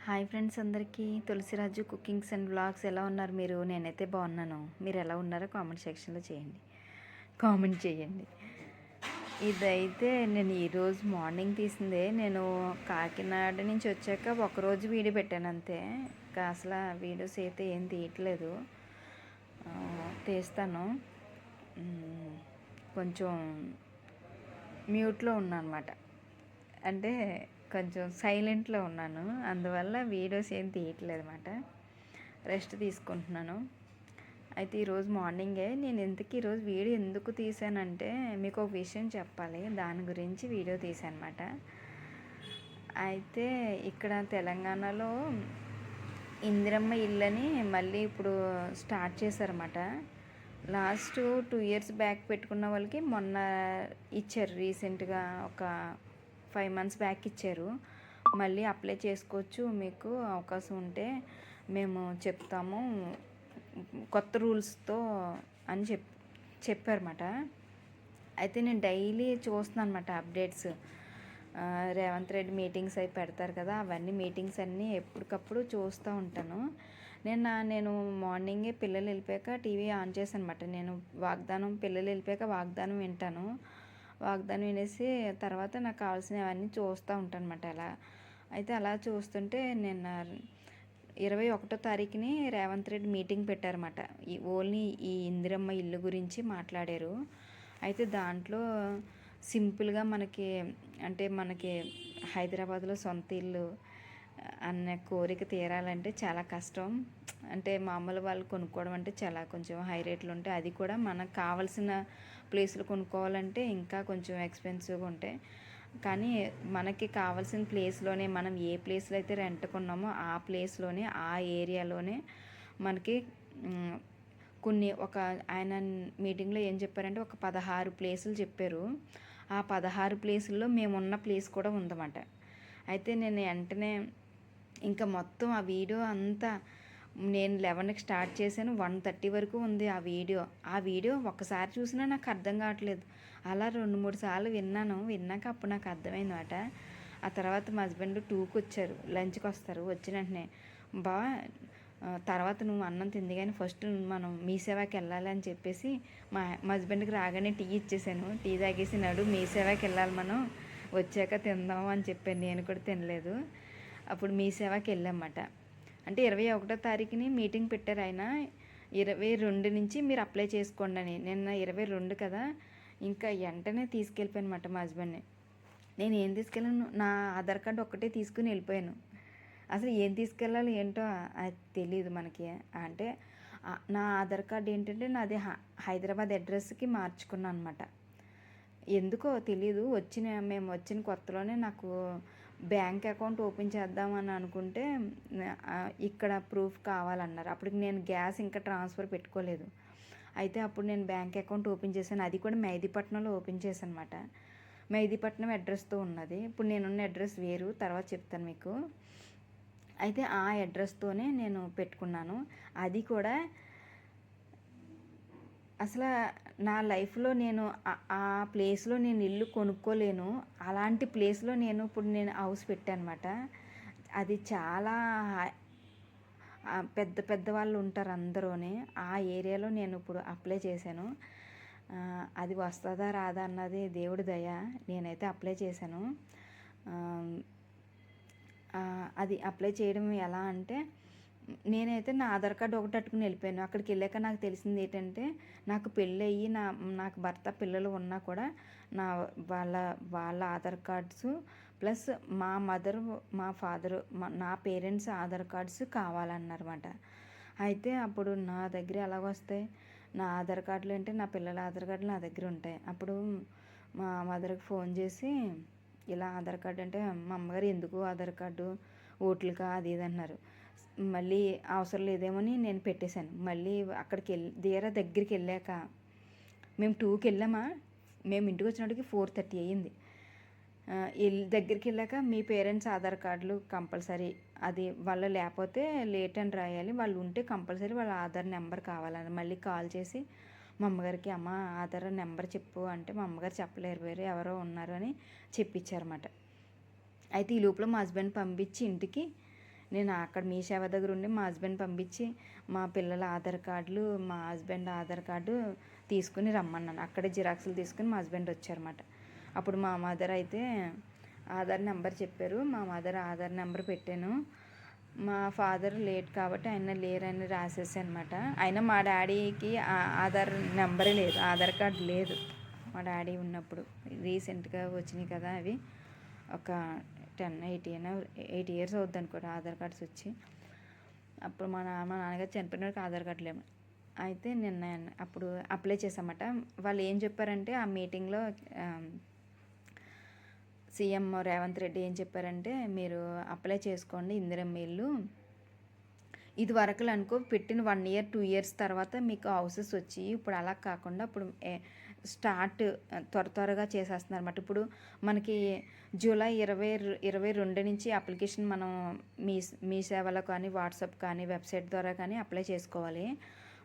Hi friends, అందరికీ Tulasiraju cookings and vlogs. ఎలా ఉన్నారు మీరు? నేనైతే బాగున్నాను. మీరు ఎలా ఉన్నారో కామెంట్ సెక్షన్లో కామెంట్ చేయండి. ఇదైతే నేను ఈరోజు మార్నింగ్ తీసిందే. నేను కాకినాడ నుంచి వచ్చాక ఒకరోజు వీడియో పెట్టాను అంతే. ఇంకా అసలు వీడియోస్ అయితే ఏం తీయట్లేదు. తీస్తాను. కొంచెం మ్యూట్లో ఉన్నా అనమాట. అంటే కొంచెం సైలెంట్లో ఉన్నాను, అందువల్ల వీడియోస్ ఏం తీయట్లేదు అనమాట. రెస్ట్ తీసుకుంటున్నాను. అయితే ఈరోజు మార్నింగే నేను ఈరోజు వీడియో ఎందుకు తీసానంటే మీకు ఒక విషయం చెప్పాలి. దాని గురించి వీడియో తీసాను అనమాట. అయితే ఇక్కడ తెలంగాణలో ఇందిరమ్మ ఇల్లని మళ్ళీ ఇప్పుడు స్టార్ట్ చేశారన్నమాట. లాస్ట్ 2 years బ్యాక్ పెట్టుకున్న వాళ్ళకి మొన్న ఇచ్చారు. రీసెంట్గా ఒక 5 months బ్యాక్ ఇచ్చారు. మళ్ళీ అప్లై చేసుకోవచ్చు, మీకు అవకాశం ఉంటే మేము చెప్తాము కొత్త రూల్స్తో అని చెప్పారన్నమాట. అయితే నేను డైలీ చూస్తున్నాను అనమాట అప్డేట్స్. రేవంత్ రెడ్డి మీటింగ్స్ అవి పెడతారు కదా, అవన్నీ మీటింగ్స్ అన్నీ ఎప్పటికప్పుడు చూస్తూ ఉంటాను. నేను మార్నింగే పిల్లలు వెళ్ళిపోయాక టీవీ ఆన్ చేశాను అనమాట. నేను పిల్లలు వెళ్ళిపోయాక వాగ్దానం వింటాను. వాగ్దానం వినేసి తర్వాత నాకు కావాల్సినవన్నీ చూస్తూ ఉంటాను అనమాట. అలా చూస్తుంటే నిన్న 21వ తారీఖుని రేవంత్ రెడ్డి మీటింగ్ పెట్టారన్నమాట. ఓన్లీ ఈ ఇందిరమ్మ ఇల్లు గురించి మాట్లాడారు. అయితే దాంట్లో సింపుల్గా మనకి హైదరాబాద్లో సొంత ఇల్లు అన్న కోరిక తీరాలంటే చాలా కష్టం. అంటే మామూలు వాళ్ళు కొనుక్కోవడం అంటే చాలా కొంచెం హై రేట్లు ఉంటాయి. అది కూడా మనకు కావాల్సిన ప్లేస్లు కొనుక్కోవాలంటే ఇంకా కొంచెం ఎక్స్పెన్సివ్గా ఉంటాయి. కానీ మనకి కావాల్సిన ప్లేస్లోనే మనం ఏ ప్లేస్లో అయితే రెంట్ కొన్నామో ఆ ప్లేస్లోనే, ఆ ఏరియాలోనే మనకి ఆయన మీటింగ్లో ఏం చెప్పారంటే ఒక 16 ప్లేసులు చెప్పారు. ఆ 16 ప్లేసుల్లో మేమున్న ప్లేస్ కూడా ఉందన్నమాట. అయితే నేను వెంటనే ఇంకా మొత్తం ఆ వీడియో అంతా నేను 11కి స్టార్ట్ చేశాను, 1:30 వరకు ఉంది ఆ వీడియో ఒక్కసారి చూసినా నాకు అర్థం కావట్లేదు. అలా 2-3 సార్లు విన్నాక అప్పుడు నాకు అర్థమైందన్నమాట. ఆ తర్వాత మా హస్బెండ్ 2కి వచ్చారు, లంచ్కి వస్తారు. వచ్చిన వెంటనే తర్వాత నువ్వు అన్నం తింది కానీ ఫస్ట్ మనం మీ సేవాకి వెళ్ళాలి అని చెప్పేసి మా హస్బెండ్కి రాగానే టీ ఇచ్చేసాను. టీ తాగేసి మీ సేవాకి వెళ్ళాలి, మనం వచ్చాక తిందాం అని చెప్పాను. నేను కూడా తినలేదు. అప్పుడు మీ సేవాకి వెళ్ళామన్నమాట. అంటే 21వ తారీఖుని మీటింగ్ పెట్టారు ఆయన. 22 నుంచి మీరు అప్లై చేసుకోండి అని. నిన్న 22 కదా, ఇంకా వెంటనే తీసుకెళ్ళిపోయాను అనమాట మా హస్బెండ్ని. నేను ఏం తీసుకెళ్ళాను, నా ఆధార్ కార్డు ఒక్కటే తీసుకుని వెళ్ళిపోయాను. అసలు ఏం తీసుకెళ్ళాలి ఏంటో అది తెలియదు మనకి. అంటే నా ఆధార్ కార్డు ఏంటంటే నాది హైదరాబాద్ అడ్రస్కి మార్చుకున్నాను అనమాట. ఎందుకో తెలీదు. మేము వచ్చిన కొత్తలోనే నాకు బ్యాంక్ అకౌంట్ ఓపెన్ చేద్దామని అనుకుంటే ఇక్కడ ప్రూఫ్ కావాలన్నారు. అప్పటికి నేను గ్యాస్ ఇంకా ట్రాన్స్ఫర్ పెట్టుకోలేదు. అయితే అప్పుడు నేను బ్యాంక్ అకౌంట్ ఓపెన్ చేశాను. అది కూడా మెహదీపట్నంలో ఓపెన్ చేశాను అనమాట. మెహదీపట్నం అడ్రస్తో ఉన్నది. ఇప్పుడు నేనున్న అడ్రస్ వేరు, తర్వాత చెప్తాను మీకు. అయితే ఆ అడ్రస్తోనే నేను పెట్టుకున్నాను. అది కూడా అసలు నా లైఫ్లో నేను ఆ ప్లేస్లో నేను ఇల్లు కొనుక్కోలేను. అలాంటి ప్లేస్లో ఇప్పుడు నేను హౌస్ పెట్టాను అనమాట. అది చాలా పెద్ద వాళ్ళు ఉంటారు అందరూనే. ఆ ఏరియాలో నేను ఇప్పుడు అప్లై చేశాను. అది వస్తుందా రాదా అన్నది దేవుడి దయ. నేనైతే అప్లై చేశాను. అది అప్లై చేయడం ఎలా అంటే, నేనైతే నా ఆధార్ కార్డు ఒకటి అట్టుకుని వెళ్ళిపోయాను. అక్కడికి వెళ్ళాక నాకు తెలిసింది ఏంటంటే, నాకు పెళ్ళి అయ్యి నాకు భర్త పిల్లలు ఉన్నా కూడా వాళ్ళ ఆధార్ కార్డ్స్ ప్లస్ మా మదర్ మా ఫాదరు నా పేరెంట్స్ ఆధార్ కార్డ్స్ కావాలన్నారన్నమాట. అయితే అప్పుడు నా దగ్గర ఎలాగొస్తాయి, నా ఆధార్ కార్డులు అంటే నా పిల్లల ఆధార్ కార్డులు నా దగ్గర ఉంటాయి. అప్పుడు మా మదర్కి ఫోన్ చేసి ఇలా ఆధార్ కార్డు అంటే, మా అమ్మగారు ఎందుకు ఆధార్ కార్డు, ఓట్లుకా అది ఇది అన్నారు. మళ్ళీ అవసరం లేదేమని నేను పెట్టేశాను. మళ్ళీ అక్కడికి దగ్గరికి వెళ్ళాక మేము 2కి వెళ్ళామా, మేము ఇంటికి వచ్చినప్పటికి 4:30 అయ్యింది. దగ్గరికి వెళ్ళాక మీ పేరెంట్స్ ఆధార్ కార్డులు కంపల్సరీ, అది వాళ్ళు లేకపోతే లేట్ అని రాయాలి, వాళ్ళు ఉంటే కంపల్సరీ వాళ్ళ ఆధార్ నెంబర్ కావాలని మళ్ళీ కాల్ చేసి మా అమ్మగారికి, అమ్మ ఆధార్ నెంబర్ చెప్పు అంటే మా అమ్మగారు చెప్పలేరు, వేరే ఎవరో ఉన్నారు అని చెప్పించారన్నమాట. అయితే ఈ లోపల మా హస్బెండ్ పంపించి ఇంటికి నేను అక్కడ మీ సేవ దగ్గర ఉండి మా హస్బెండ్ పంపించి మా పిల్లల ఆధార్ కార్డులు మా హస్బెండ్ ఆధార్ కార్డు తీసుకుని రమ్మన్నాను. అక్కడే జిరాక్స్లు తీసుకుని మా హస్బెండ్ వచ్చారన్నమాట. అప్పుడు మా మదర్ అయితే ఆధార్ నెంబర్ చెప్పారు. మా మదర్ ఆధార్ నెంబర్ పెట్టాను. మా ఫాదర్ లేట్ కాబట్టి ఆయన లేరని రాసేసాను అనమాట. అయినా మా డాడీకి ఆధార్ నెంబరే లేదు, ఆధార్ కార్డు లేదు. మా డాడీ ఉన్నప్పుడు రీసెంట్గా వచ్చినాయి కదా అవి, ఒక 8 ఇయర్స్ అవుద్ది అనుకోండి ఆధార్ కార్డ్స్ వచ్చి. అప్పుడు మా నాన్నగారు చనిపోయినకి ఆధార్ కార్డు లేవు. అయితే నిన్న అప్పుడు అప్లై చేసామట. వాళ్ళు ఏం చెప్పారంటే ఆ మీటింగ్లో సీఎం రేవంత్ రెడ్డి ఏం చెప్పారంటే, మీరు అప్లై చేసుకోండి ఇందిరమ్మ ఇల్లు. ఇది వరకు అనుకో పెట్టిన 1 ఇయర్ 2 ఇయర్స్ తర్వాత మీకు హౌసెస్ వచ్చి, ఇప్పుడు అలా కాకుండా ఇప్పుడు స్టార్ట్ త్వరగా చేసేస్తున్నారు అన్నమాట. ఇప్పుడు మనకి జూలై 22 నుంచి అప్లికేషన్ మనం మీ సేవలో కానీ వాట్సాప్ కానీ వెబ్సైట్ ద్వారా కానీ అప్లై చేసుకోవాలి.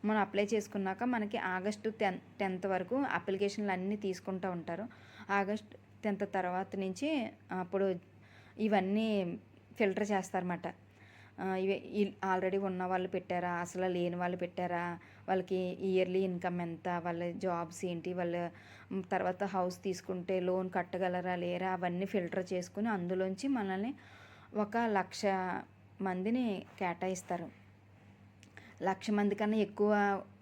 మనం అప్లై చేసుకున్నాక మనకి ఆగస్టు 10th వరకు అప్లికేషన్లు అన్నీ తీసుకుంటూ ఉంటారు. ఆగస్ట్ 10th తర్వాత నుంచి అప్పుడు ఇవన్నీ ఫిల్టర్ చేస్తారన్నమాట. ఇవి ఆల్రెడీ ఉన్న వాళ్ళు పెట్టారా, అసలు లేని వాళ్ళు పెట్టారా, వాళ్ళకి ఇయర్లీ ఇన్కమ్ ఎంత, వాళ్ళ జాబ్స్ ఏంటి, వాళ్ళ తర్వాత హౌస్ తీసుకుంటే లోన్ కట్టగలరా లేరా, అవన్నీ ఫిల్టర్ చేసుకుని అందులోంచి మనల్ని 1,00,000 మందిని కేటాయిస్తారు. 1,00,000 మంది కన్నా ఎక్కువ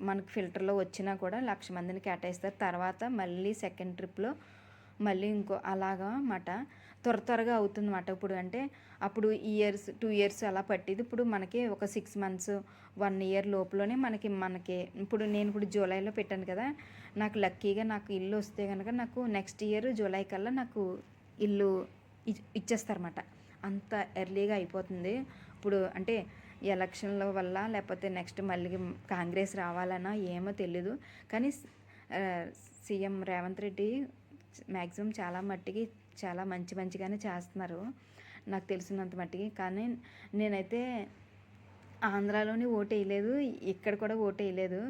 మనకు ఫిల్టర్లో వచ్చినా కూడా 1,00,000 మందిని కేటాయిస్తారు. తర్వాత మళ్ళీ సెకండ్ ట్రిప్లో మళ్ళీ ఇంకో అలాగా మాట త్వరగా అవుతుందన్నమాట. ఇప్పుడు అంటే అప్పుడు 2 ఇయర్స్ అలా పట్టేది. ఇప్పుడు మనకి ఒక 6 months 1 ఇయర్ లోపలనే మనకి ఇప్పుడు నేను ఇప్పుడు జూలైలో పెట్టాను కదా, నాకు లక్కీగా నాకు ఇల్లు వస్తే కనుక నాకు నెక్స్ట్ ఇయర్ జూలై కల్లా నాకు ఇల్లు ఇచ్చేస్తారన్నమాట. అంత ఎర్లీగా అయిపోతుంది. ఇప్పుడు అంటే ఎలక్షన్ల వల్ల లేకపోతే నెక్స్ట్ మళ్ళీ కాంగ్రెస్ రావాలన్నా ఏమో తెలీదు, కానీ సీఎం రేవంత్ రెడ్డి మ్యాక్సిమం చాలా మట్టికి చాలా మంచిగానే చేస్తున్నారు నాకు తెలిసినంత మట్టికి. కానీ నేనైతే ఆంధ్రాలోని ఓటు వేయలేదు, ఇక్కడ కూడా ఓటు వేయలేదు.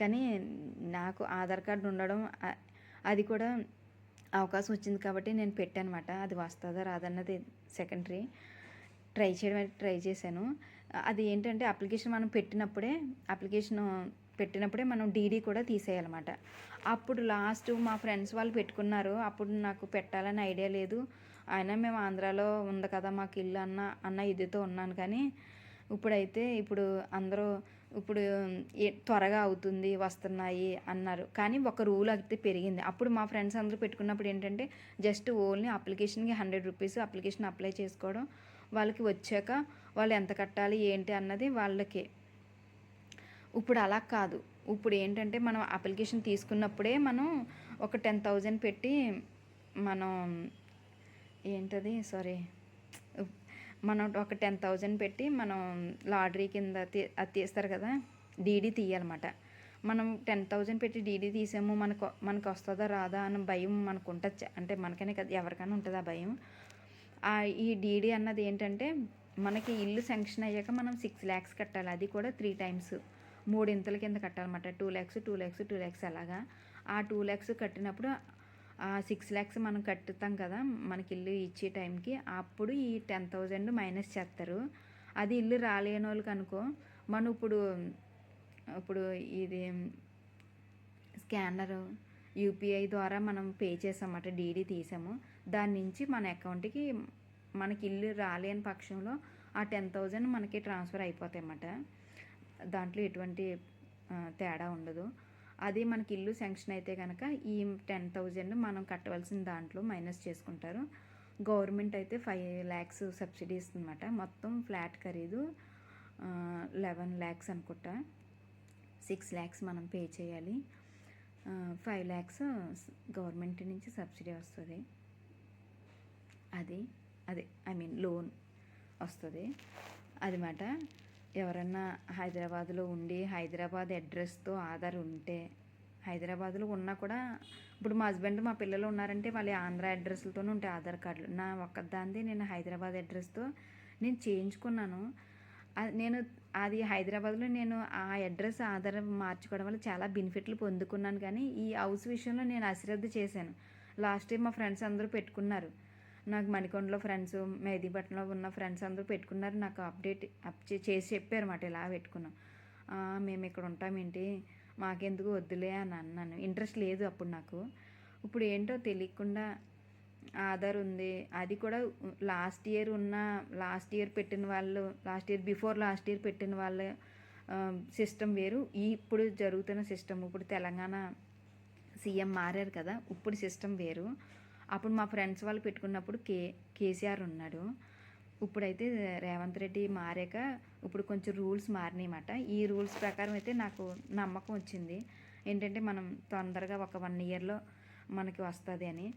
కానీ నాకు ఆధార్ కార్డు ఉండడం అది కూడా అవకాశం వచ్చింది కాబట్టి నేను పెట్టాను అనమాట. అది వస్తుందా రాదన్నది సెకండరీ. ట్రై చేశాను. అది ఏంటంటే అప్లికేషన్ మనం పెట్టినప్పుడే మనం డీడీ కూడా తీసేయాలన్నమాట. అప్పుడు లాస్ట్ మా ఫ్రెండ్స్ వాళ్ళు పెట్టుకున్నారు. అప్పుడు నాకు పెట్టాలని ఐడియా లేదు. అయినా మేము ఆంధ్రాలో ఉంది కదా మాకు ఇల్లు అన్న ఇదితో ఉన్నాను. కానీ ఇప్పుడు అందరూ త్వరగా అవుతుంది వస్తున్నాయి అన్నారు. కానీ ఒక రూల్ అయితే పెరిగింది. అప్పుడు మా ఫ్రెండ్స్ అందరూ పెట్టుకున్నప్పుడు ఏంటంటే జస్ట్ ఓన్లీ అప్లికేషన్కి 100 రూపీస్ అప్లికేషన్ అప్లై చేసుకోవడం, వాళ్ళకి వచ్చాక వాళ్ళు ఎంత కట్టాలి ఏంటి అన్నది వాళ్ళకి. ఇప్పుడు అలా కాదు. ఇప్పుడు ఏంటంటే మనం అప్లికేషన్ తీసుకున్నప్పుడే మనం ఒక 10,000 పెట్టి మనం మనం ఒక 10,000 పెట్టి మనం లాటరీ కింద అది తీస్తారు కదా, డీడీ తీయాలన్నమాట. మనం 10,000 పెట్టి డీడీ తీసాము, మనకు వస్తుందా రాదా అన్న భయం మనకు ఉంటుంది. అంటే మనకనే కదా ఎవరికైనా ఉంటుంది ఆ భయం. ఈ డీడీ అన్నది ఏంటంటే మనకి ఇల్లు శాంక్షన్ అయ్యాక మనం 6 lakhs కట్టాలి. అది కూడా 3 times 3 ఇంతల కింద కట్టాలన్నమాట. 2 lakhs 2 lakhs 2 lakhs అలాగా. ఆ 2 lakhs కట్టినప్పుడు ఆ 6 lakhs మనం కట్టుతాం కదా మనకి ఇల్లు ఇచ్చే టైంకి, అప్పుడు ఈ 10,000 మైనస్ చేస్తారు. అది ఇల్లు రాలేని వాళ్ళకి అనుకో, మనం ఇప్పుడు ఇది స్కానర్ యూపీఐ ద్వారా మనం పే చేసామన్నమాట. డీడీ తీసాము, దాని నుంచి మన అకౌంట్కి మనకి ఇల్లు రాలేని పక్షంలో ఆ 10,000 మనకి ట్రాన్స్ఫర్ అయిపోతాయి అన్నమాట. దాంట్లో ఎటువంటి తేడా ఉండదు. అది మనకి ఇల్లు శాంక్షన్ అయితే కనుక ఈ 10,000 మనం కట్టవలసిన దాంట్లో మైనస్ చేసుకుంటారు. గవర్నమెంట్ అయితే 5 lakhs సబ్సిడీ ఇస్తుందన్నమాట. మొత్తం ఫ్లాట్ ఖరీదు 11 lakhs అనుకుంటా. 6 lakhs మనం పే చేయాలి. 5 lakhs గవర్నమెంట్ నుంచి సబ్సిడీ వస్తుంది. అదే లోన్ వస్తుంది అది మాట. ఎవరన్నా హైదరాబాద్లో ఉండి హైదరాబాద్ అడ్రస్తో ఆధార్ ఉంటే, హైదరాబాద్లో ఉన్నా కూడా ఇప్పుడు మా హస్బెండ్ మా పిల్లలు ఉన్నారంటే వాళ్ళ ఆంధ్ర అడ్రస్లతోనే ఉంటాయి ఆధార్ కార్డులు. నా ఒక్కదాంది నేను హైదరాబాద్ అడ్రస్తో నేను చేయించుకున్నాను. అది హైదరాబాద్లో నేను ఆ అడ్రస్ ఆధార్ మార్చుకోవడం వల్ల చాలా బెనిఫిట్లు పొందుకున్నాను. కానీ ఈ హౌస్ విషయంలో నేను అశ్రద్ధ చేశాను. లాస్ట్ టైం మా ఫ్రెండ్స్ అందరూ పెట్టుకున్నారు. నాకు మణికొండలో ఫ్రెండ్స్, మెహదీపట్నంలో ఉన్న ఫ్రెండ్స్ అందరూ పెట్టుకున్నారు. నాకు చేసి చెప్పారు అన్నమాట, ఇలా పెట్టుకున్నాం. మేము ఇక్కడ ఉంటామేంటి, మాకెందుకు వద్దులే అని అన్నాను. ఇంట్రెస్ట్ లేదు అప్పుడు నాకు. ఇప్పుడు ఏంటో తెలియకుండా ఆధార్ ఉంది. అది కూడా లాస్ట్ ఇయర్ పెట్టిన వాళ్ళు, బిఫోర్ లాస్ట్ ఇయర్ పెట్టిన వాళ్ళ సిస్టమ్ వేరు, ఇప్పుడు జరుగుతున్న సిస్టమ్, ఇప్పుడు తెలంగాణ సీఎం మారారు కదా, ఇప్పుడు సిస్టమ్ వేరు. అప్పుడు మా ఫ్రెండ్స్ వాళ్ళు పెట్టుకున్నప్పుడు కేసీఆర్ ఉన్నాడు. ఇప్పుడైతే రేవంత్ రెడ్డి మారాక ఇప్పుడు కొంచెం రూల్స్ మారినాయి అన్నమాట. ఈ రూల్స్ ప్రకారం అయితే నాకు నమ్మకం వచ్చింది ఏంటంటే, మనం తొందరగా ఒక 1 ఇయర్లో మనకి వస్తుంది అని.